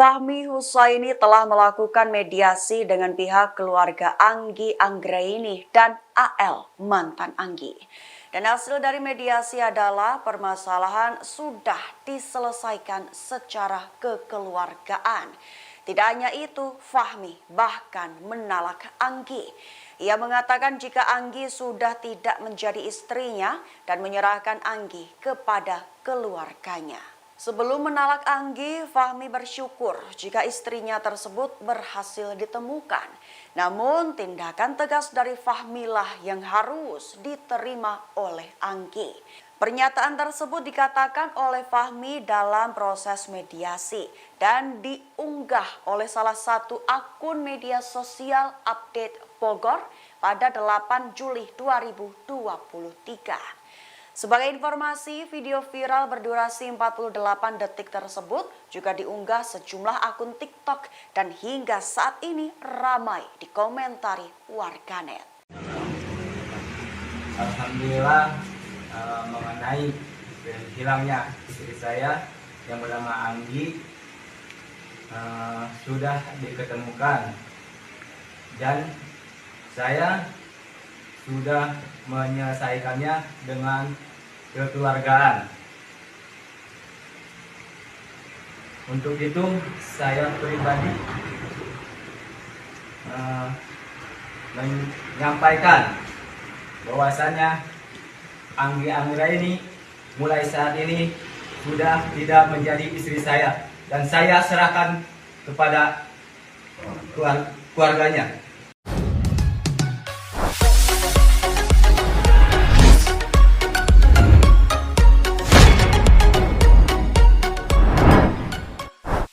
Fahmi Husaini telah melakukan mediasi dengan pihak keluarga Anggi Anggraini dan AL, mantan Anggi. Dan hasil dari mediasi adalah permasalahan sudah diselesaikan secara kekeluargaan. Tidak hanya itu, Fahmi bahkan menalak Anggi. Ia mengatakan jika Anggi sudah tidak menjadi istrinya dan menyerahkan Anggi kepada keluarganya. Sebelum menalak Anggi, Fahmi bersyukur jika istrinya tersebut berhasil ditemukan. Namun tindakan tegas dari Fahmi lah yang harus diterima oleh Anggi. Pernyataan tersebut dikatakan oleh Fahmi dalam proses mediasi dan diunggah oleh salah satu akun media sosial Update Bogor pada 8 Juli 2023. Sebagai informasi, video viral berdurasi 48 detik tersebut juga diunggah sejumlah akun TikTok dan hingga saat ini ramai dikomentari warganet. Alhamdulillah mengenai hilangnya istri saya yang bernama Anggi sudah diketemukan dan saya sudah menyelesaikannya dengan kekeluargaan. Untuk itu saya pribadi menyampaikan bahwasannya Anggi Anggraini mulai saat ini sudah tidak menjadi istri saya dan saya serahkan kepada keluarganya.